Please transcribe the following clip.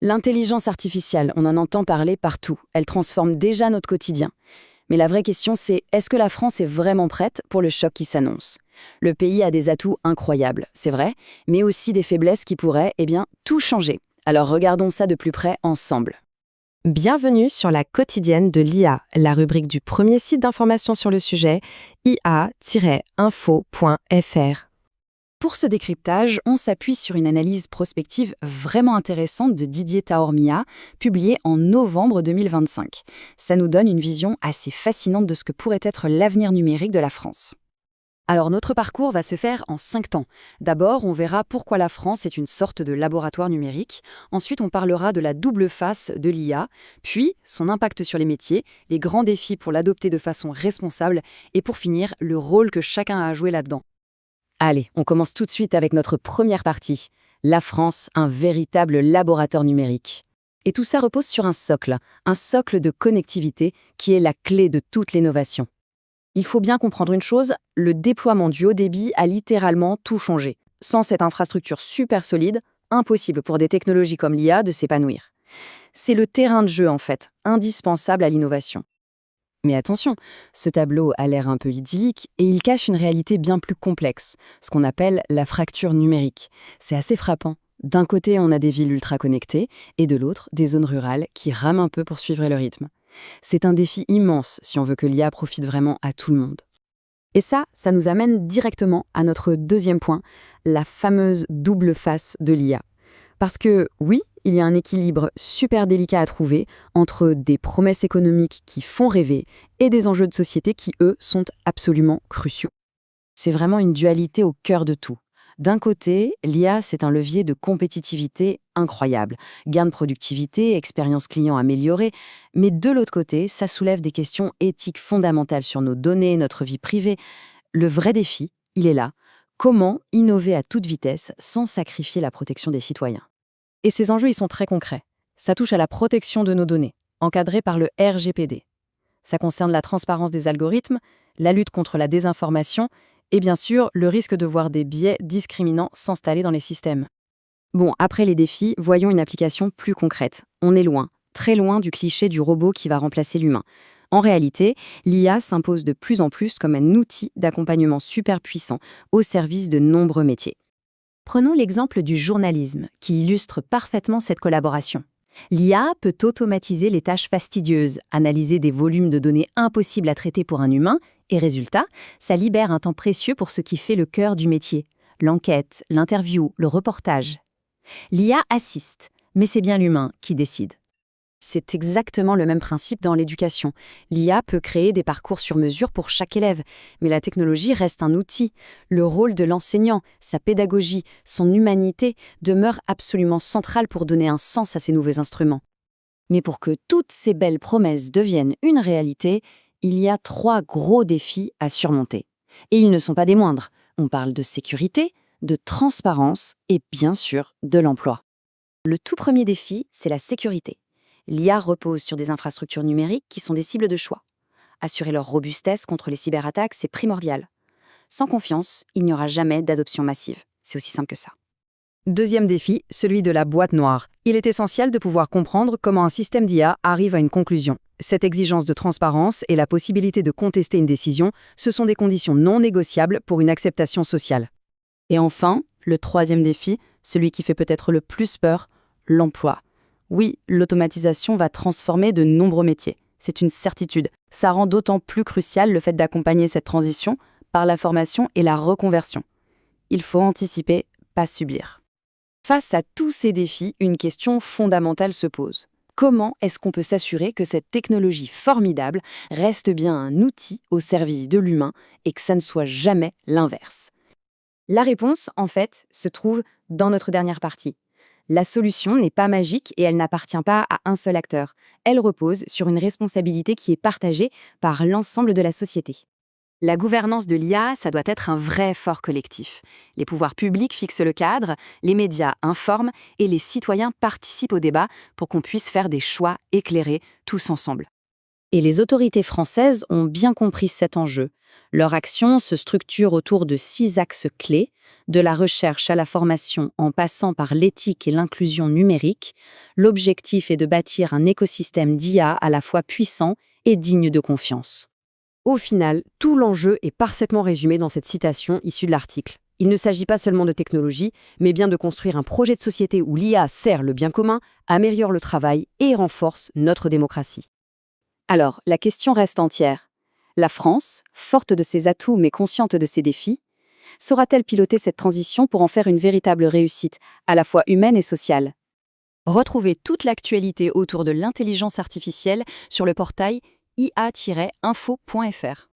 L'intelligence artificielle, on en entend parler partout. Elle transforme déjà notre quotidien. Mais la vraie question, c'est est-ce que la France est vraiment prête pour le choc qui s'annonce? Le pays a des atouts incroyables, c'est vrai, mais aussi des faiblesses qui pourraient, tout changer. Alors regardons ça de plus près ensemble. Bienvenue sur la quotidienne de l'IA, la rubrique du premier site d'information sur le sujet, ia-info.fr. Pour ce décryptage, on s'appuie sur une analyse prospective vraiment intéressante de Didier Taormia, publiée en novembre 2025. Ça nous donne une vision assez fascinante de ce que pourrait être l'avenir numérique de la France. Alors notre parcours va se faire en 5 temps. D'abord, on verra pourquoi la France est une sorte de laboratoire numérique. Ensuite, on parlera de la double face de l'IA, puis son impact sur les métiers, les grands défis pour l'adopter de façon responsable, et pour finir, le rôle que chacun a à jouer là-dedans. Allez, on commence tout de suite avec notre première partie. La France, un véritable laboratoire numérique. Et tout ça repose sur un socle de connectivité qui est la clé de toute l'innovation. Il faut bien comprendre une chose, le déploiement du haut débit a littéralement tout changé. Sans cette infrastructure super solide, impossible pour des technologies comme l'IA de s'épanouir. C'est le terrain de jeu en fait, indispensable à l'innovation. Mais attention, ce tableau a l'air un peu idyllique et il cache une réalité bien plus complexe, ce qu'on appelle la fracture numérique. C'est assez frappant. D'un côté, on a des villes ultra connectées et de l'autre, des zones rurales qui rament un peu pour suivre le rythme. C'est un défi immense si on veut que l'IA profite vraiment à tout le monde. Et ça nous amène directement à notre deuxième point, la fameuse double face de l'IA. Parce que oui, il y a un équilibre super délicat à trouver entre des promesses économiques qui font rêver et des enjeux de société qui, eux, sont absolument cruciaux. C'est vraiment une dualité au cœur de tout. D'un côté, l'IA, c'est un levier de compétitivité incroyable, gain de productivité, expérience client améliorée, mais de l'autre côté, ça soulève des questions éthiques fondamentales sur nos données, notre vie privée. Le vrai défi, il est là. Comment innover à toute vitesse sans sacrifier la protection des citoyens? Et ces enjeux, ils sont très concrets. Ça touche à la protection de nos données, encadrée par le RGPD. Ça concerne la transparence des algorithmes, la lutte contre la désinformation et bien sûr le risque de voir des biais discriminants s'installer dans les systèmes. Bon, après les défis, voyons une application plus concrète. On est loin, très loin du cliché du robot qui va remplacer l'humain. En réalité, l'IA s'impose de plus en plus comme un outil d'accompagnement super puissant au service de nombreux métiers. Prenons l'exemple du journalisme, qui illustre parfaitement cette collaboration. L'IA peut automatiser les tâches fastidieuses, analyser des volumes de données impossibles à traiter pour un humain, et résultat, ça libère un temps précieux pour ce qui fait le cœur du métier, l'enquête, l'interview, le reportage. L'IA assiste, mais c'est bien l'humain qui décide. C'est exactement le même principe dans l'éducation. L'IA peut créer des parcours sur mesure pour chaque élève, mais la technologie reste un outil. Le rôle de l'enseignant, sa pédagogie, son humanité demeurent absolument centrales pour donner un sens à ces nouveaux instruments. Mais pour que toutes ces belles promesses deviennent une réalité, il y a 3 gros défis à surmonter. Et ils ne sont pas des moindres. On parle de sécurité, de transparence et bien sûr de l'emploi. Le tout premier défi, c'est la sécurité. L'IA repose sur des infrastructures numériques qui sont des cibles de choix. Assurer leur robustesse contre les cyberattaques, c'est primordial. Sans confiance, il n'y aura jamais d'adoption massive. C'est aussi simple que ça. Deuxième défi, celui de la boîte noire. Il est essentiel de pouvoir comprendre comment un système d'IA arrive à une conclusion. Cette exigence de transparence et la possibilité de contester une décision, ce sont des conditions non négociables pour une acceptation sociale. Et enfin, le troisième défi, celui qui fait peut-être le plus peur, l'emploi. Oui, l'automatisation va transformer de nombreux métiers. C'est une certitude. Ça rend d'autant plus crucial le fait d'accompagner cette transition par la formation et la reconversion. Il faut anticiper, pas subir. Face à tous ces défis, une question fondamentale se pose. Comment est-ce qu'on peut s'assurer que cette technologie formidable reste bien un outil au service de l'humain et que ça ne soit jamais l'inverse? La réponse, en fait, se trouve dans notre dernière partie. La solution n'est pas magique et elle n'appartient pas à un seul acteur. Elle repose sur une responsabilité qui est partagée par l'ensemble de la société. La gouvernance de l'IA, ça doit être un vrai effort collectif. Les pouvoirs publics fixent le cadre, les médias informent et les citoyens participent au débat pour qu'on puisse faire des choix éclairés tous ensemble. Et les autorités françaises ont bien compris cet enjeu. Leur action se structure autour de 6 axes clés, de la recherche à la formation en passant par l'éthique et l'inclusion numérique. L'objectif est de bâtir un écosystème d'IA à la fois puissant et digne de confiance. Au final, tout l'enjeu est parfaitement résumé dans cette citation issue de l'article. Il ne s'agit pas seulement de technologie, mais bien de construire un projet de société où l'IA sert le bien commun, améliore le travail et renforce notre démocratie. Alors, la question reste entière. La France, forte de ses atouts mais consciente de ses défis, saura-t-elle piloter cette transition pour en faire une véritable réussite, à la fois humaine et sociale? Retrouvez toute l'actualité autour de l'intelligence artificielle sur le portail ia-info.fr.